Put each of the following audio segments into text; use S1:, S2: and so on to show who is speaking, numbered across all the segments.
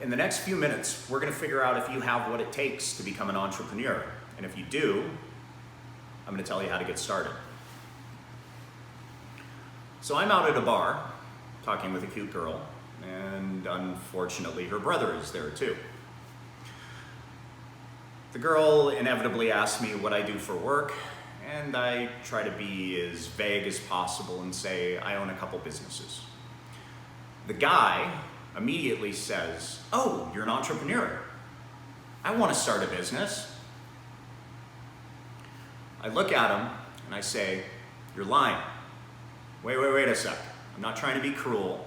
S1: In the next few minutes, we're going to figure out if you have what it takes to become an entrepreneur. And if you do, I'm going to tell you how to get started. So I'm out at a bar talking with a cute girl, and unfortunately her brother is there too. The girl inevitably asks me what I do for work, and I try to be as vague as possible and say I own a couple businesses. The guy immediately says, "Oh, you're an entrepreneur. I want to start a business." I look at him and I say, "You're lying. Wait a sec. I'm not trying to be cruel.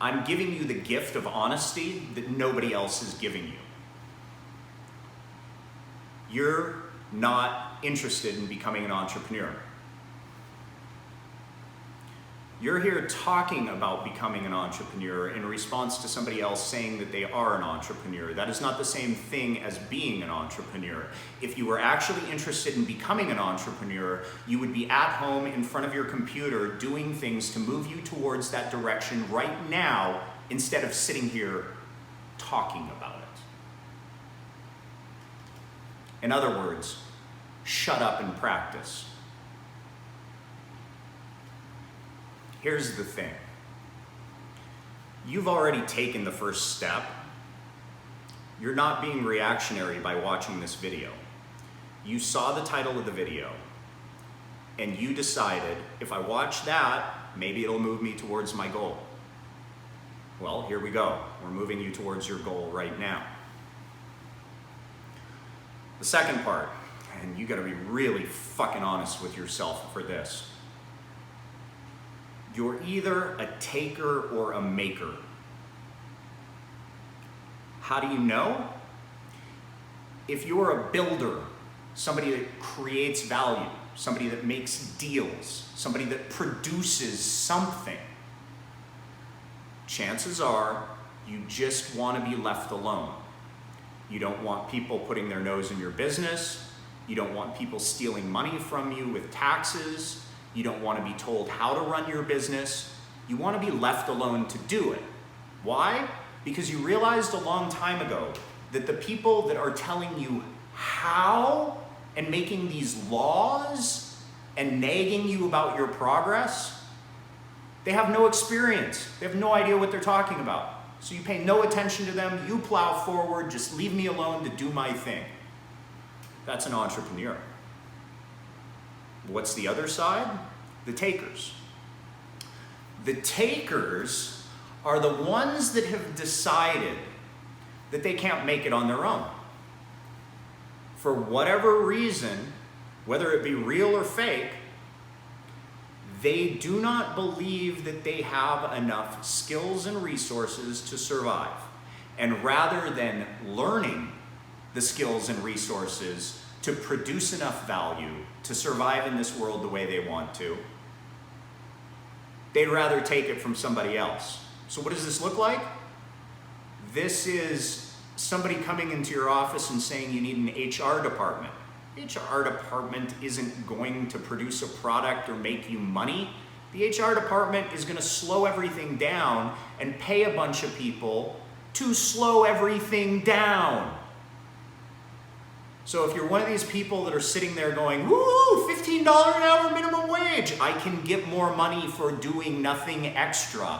S1: I'm giving you the gift of honesty that nobody else is giving you. You're not interested in becoming an entrepreneur. You're here talking about becoming an entrepreneur in response to somebody else saying that they are an entrepreneur. That is not the same thing as being an entrepreneur. If you were actually interested in becoming an entrepreneur, you would be at home in front of your computer doing things to move you towards that direction right now instead of sitting here talking about it." In other words, shut up and practice. Here's the thing. You've already taken the first step. You're not being reactionary by watching this video. You saw the title of the video, and you decided, if I watch that, maybe it'll move me towards my goal. Well, here we go. We're moving you towards your goal right now. The second part, and you gotta be really fucking honest with yourself for this. You're either a taker or a maker. How do you know? If you're a builder, somebody that creates value, somebody that makes deals, somebody that produces something, chances are you just want to be left alone. You don't want people putting their nose in your business. You don't want people stealing money from you with taxes. You don't want to be told how to run your business. You want to be left alone to do it. Why? Because you realized a long time ago that the people that are telling you how and making these laws and nagging you about your progress, they have no experience. They have no idea what they're talking about. So you pay no attention to them. You plow forward. Just leave me alone to do my thing. That's an entrepreneur. What's the other side? The takers. The takers are the ones that have decided that they can't make it on their own. For whatever reason, whether it be real or fake, they do not believe that they have enough skills and resources to survive. And rather than learning the skills and resources to produce enough value to survive in this world the way they want to, they'd rather take it from somebody else. So what does this look like? This is somebody coming into your office and saying you need an HR department. HR department isn't going to produce a product or make you money. The HR department is going to slow everything down and pay a bunch of people to slow everything down. So if you're one of these people that are sitting there going, "Woo, $15 an hour minimum wage, I can get more money for doing nothing extra,"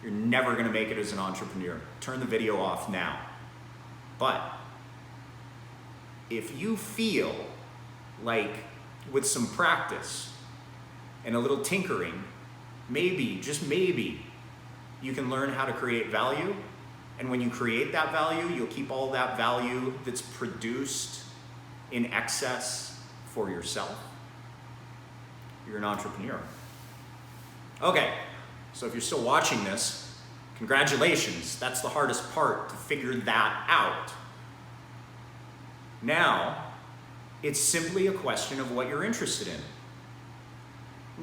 S1: you're never going to make it as an entrepreneur. Turn the video off now. But if you feel like with some practice and a little tinkering, maybe, just maybe, you can learn how to create value. And when you create that value, you'll keep all that value that's produced in excess for yourself. You're an entrepreneur. Okay, so if you're still watching this, congratulations. That's the hardest part, to figure that out. Now, it's simply a question of what you're interested in.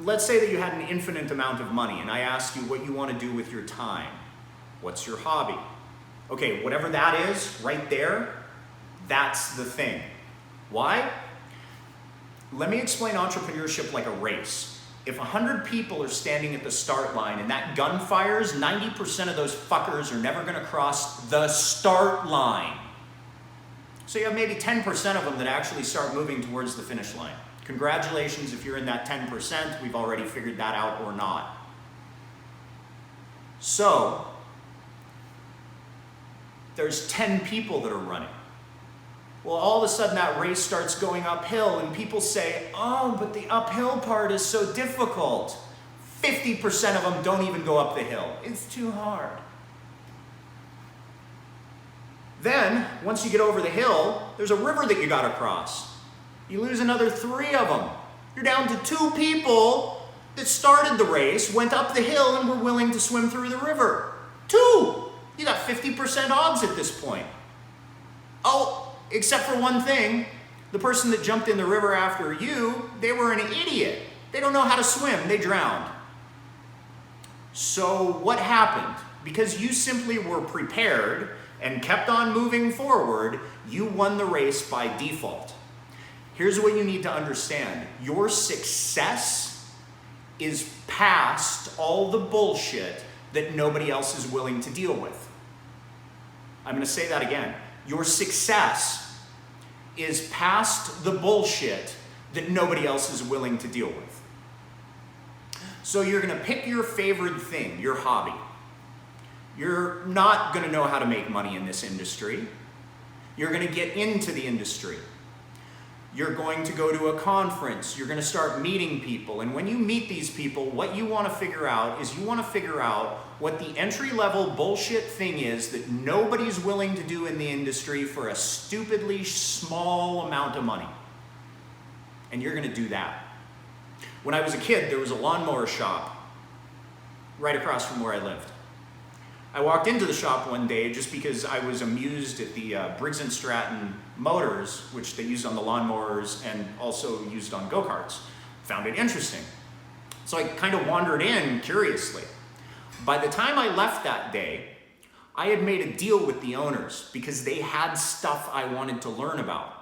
S1: Let's say that you had an infinite amount of money and I asked you what you want to do with your time. What's your hobby? Okay, whatever that is right there, that's the thing. Why? Let me explain entrepreneurship like a race. if 100 people are standing at the start line and that gun fires, 90% of those fuckers are never going to cross the start line. So you have maybe 10% of them that actually start moving towards the finish line. Congratulations if you're in that 10%. We've already figured that out or not. So there's 10 people that are running. Well, all of a sudden that race starts going uphill and people say, oh, but the uphill part is so difficult. 50% of them don't even go up the hill. It's too hard. Then, once you get over the hill, there's a river that you gotta cross. You lose another 3 of them. You're down to 2 people that started the race, went up the hill, and were willing to swim through the river. 2! You got 50% odds at this point. Oh, except for one thing, the person that jumped in the river after you, they were an idiot. They don't know how to swim, they drowned. So what happened? Because you simply were prepared and kept on moving forward, you won the race by default. Here's what you need to understand. Your success is past all the bullshit that nobody else is willing to deal with. I'm going to say that again. Your success is past the bullshit that nobody else is willing to deal with. So you're going to pick your favorite thing, your hobby. You're not going to know how to make money in this industry. You're going to get into the industry. You're going to go to a conference. You're going to start meeting people. And when you meet these people, what you want to figure out is you want to figure out what the entry-level bullshit thing is that nobody's willing to do in the industry for a stupidly small amount of money. And you're going to do that. When I was a kid, there was a lawnmower shop right across from where I lived. I walked into the shop one day just because I was amused at the Briggs & Stratton motors, which they used on the lawnmowers and also used on go-karts. Found it interesting. So I kind of wandered in curiously. By the time I left that day, I had made a deal with the owners because they had stuff I wanted to learn about.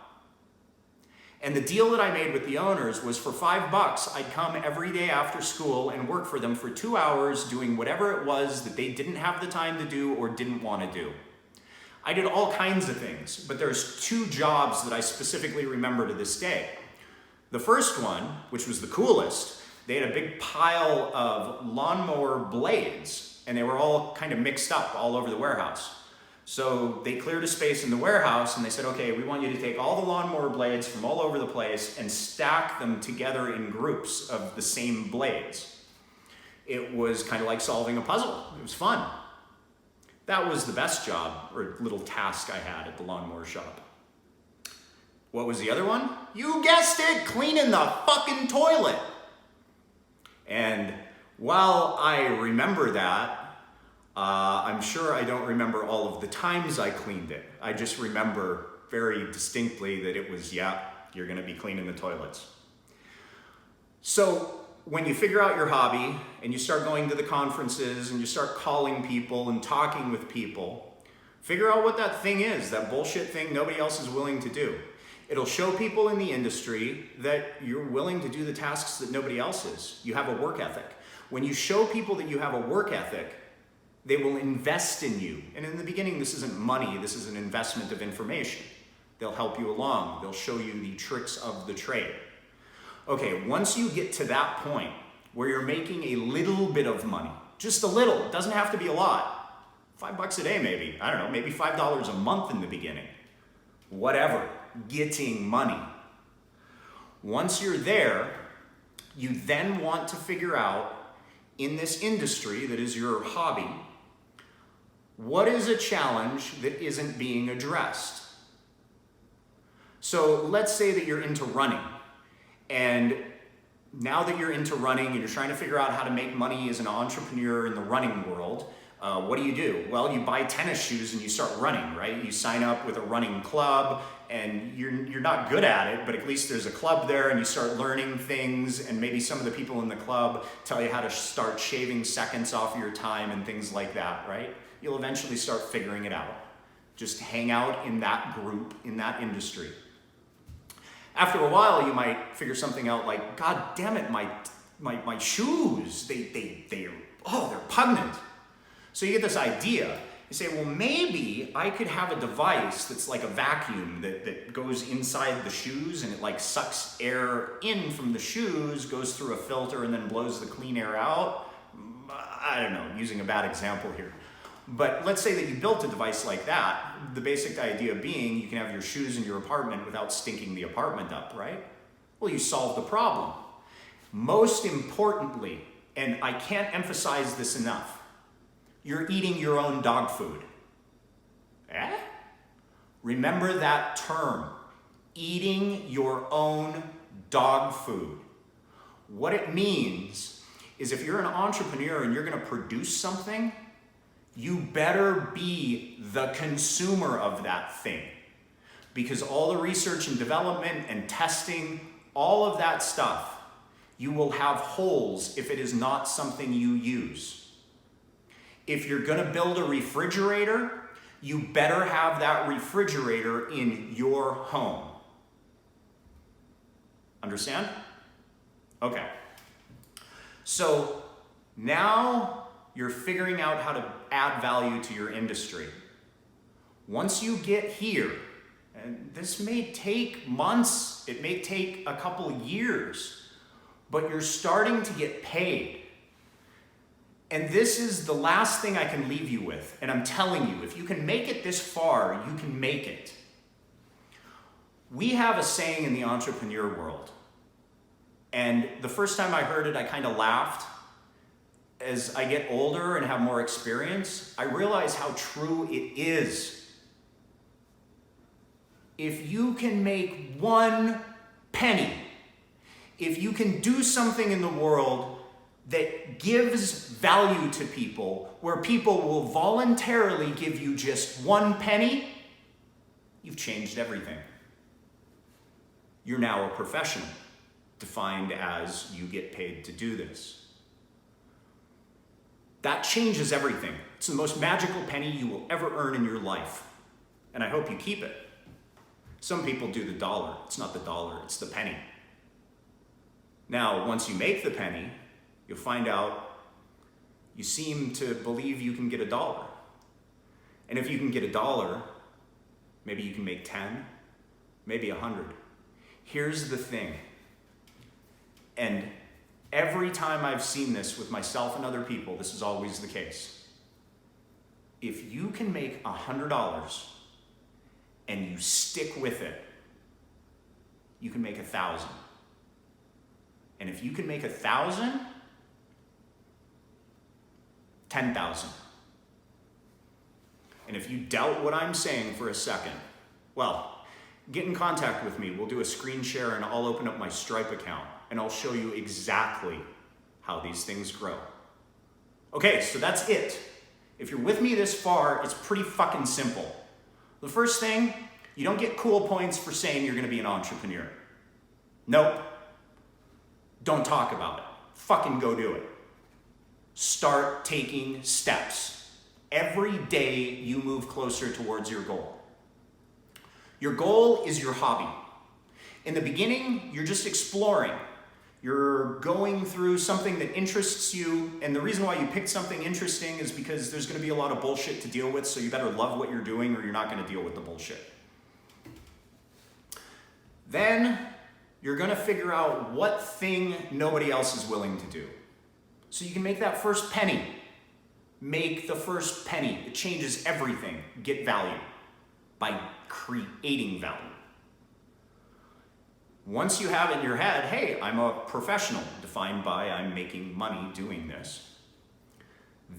S1: And the deal that I made with the owners was for $5, I'd come every day after school and work for them for 2 hours doing whatever it was that they didn't have the time to do or didn't want to do. I did all kinds of things, but there's 2 jobs that I specifically remember to this day. The first one, which was the coolest, they had a big pile of lawnmower blades and they were all kind of mixed up all over the warehouse. So they cleared a space in the warehouse and they said, okay, we want you to take all the lawnmower blades from all over the place and stack them together in groups of the same blades. It was kind of like solving a puzzle. It was fun. That was the best job or little task I had at the lawnmower shop. What was the other one? You guessed it, cleaning the fucking toilet. And while I remember that, I'm sure I don't remember all of the times I cleaned it. I just remember very distinctly that it was, yeah, you're going to be cleaning the toilets. So when you figure out your hobby and you start going to the conferences and you start calling people and talking with people, figure out what that thing is, that bullshit thing nobody else is willing to do. It'll show people in the industry that you're willing to do the tasks that nobody else is. You have a work ethic. When you show people that you have a work ethic, they will invest in you. And in the beginning, this isn't money, this is an investment of information. They'll help you along. They'll show you the tricks of the trade. Okay, once you get to that point where you're making a little bit of money, just a little, it doesn't have to be a lot. $5 a day maybe, I don't know, maybe $5 a month in the beginning. Whatever, getting money. Once you're there, you then want to figure out in this industry that is your hobby, what is a challenge that isn't being addressed? So let's say that you're into running, and now that you're into running and you're trying to figure out how to make money as an entrepreneur in the running world, what do? Well, you buy tennis shoes and you start running, right? You sign up with a running club and you're not good at it, but at least there's a club there and you start learning things, and maybe some of the people in the club tell you how to start shaving seconds off your time and things like that, right? You'll eventually start figuring it out. Just hang out in that group, in that industry. After a while, you might figure something out like, God damn it, my my shoes, they're pungent. So you get this idea. You say, well, maybe I could have a device that's like a vacuum that goes inside the shoes and it like sucks air in from the shoes, goes through a filter and then blows the clean air out. I don't know, using a bad example here. But let's say that you built a device like that. The basic idea being you can have your shoes in your apartment without stinking the apartment up, right? Well, you solved the problem. Most importantly, and I can't emphasize this enough, you're eating your own dog food. Remember that term, eating your own dog food. What it means is if you're an entrepreneur and you're going to produce something, you better be the consumer of that thing. Because all the research and development and testing, all of that stuff, you will have holes if it is not something you use. If you're going to build a refrigerator, you better have that refrigerator in your home. Understand? Okay. So now you're figuring out how to add value to your industry. Once you get here, and this may take months, it may take a couple years, but you're starting to get paid. And this is the last thing I can leave you with. And I'm telling you, if you can make it this far, you can make it. We have a saying in the entrepreneur world. And the first time I heard it, I kind of laughed. As I get older and have more experience, I realize how true it is. If you can make 1 penny, if you can do something in the world that gives value to people, where people will voluntarily give you just 1 penny, you've changed everything. You're now a professional, defined as you get paid to do this. That changes everything. It's the most magical penny you will ever earn in your life, and I hope you keep it. Some people do the dollar. It's not the dollar, it's the penny. Now, once you make the penny, you'll find out you seem to believe you can get $1. And if you can get $1, maybe you can make 10, maybe 100. Here's the thing. And every time I've seen this with myself and other people, this is always the case. If you can make $100 and you stick with it, you can make 1,000. And if you can make 1,000, 10,000. And if you doubt what I'm saying for a second, well, get in contact with me. We'll do a screen share and I'll open up my Stripe account and I'll show you exactly how these things grow. Okay, so that's it. If you're with me this far, it's pretty fucking simple. The first thing, you don't get cool points for saying you're gonna be an entrepreneur. Nope. Don't talk about it. Fucking go do it. Start taking steps. Every day you move closer towards your goal. Your goal is your hobby. In the beginning, you're just exploring. You're going through something that interests you, and the reason why you picked something interesting is because there's going to be a lot of bullshit to deal with, so you better love what you're doing or you're not going to deal with the bullshit. Then you're going to figure out what thing nobody else is willing to do. So you can make that first penny. Make the first penny. It changes everything. Get value by creating value. Once you have it in your head, hey, I'm a professional, defined by I'm making money doing this,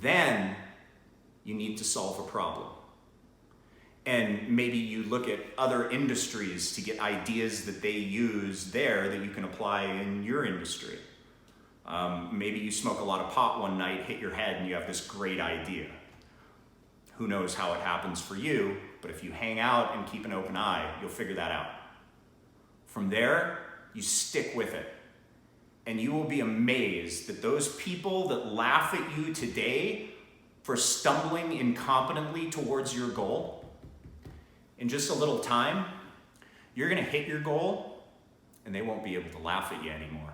S1: then you need to solve a problem. And maybe you look at other industries to get ideas that they use there that you can apply in your industry. Maybe you smoke a lot of pot one night, hit your head, and you have this great idea. Who knows how it happens for you, but if you hang out and keep an open eye, you'll figure that out. From there, you stick with it. And you will be amazed that those people that laugh at you today for stumbling incompetently towards your goal, in just a little time, you're gonna hit your goal and they won't be able to laugh at you anymore.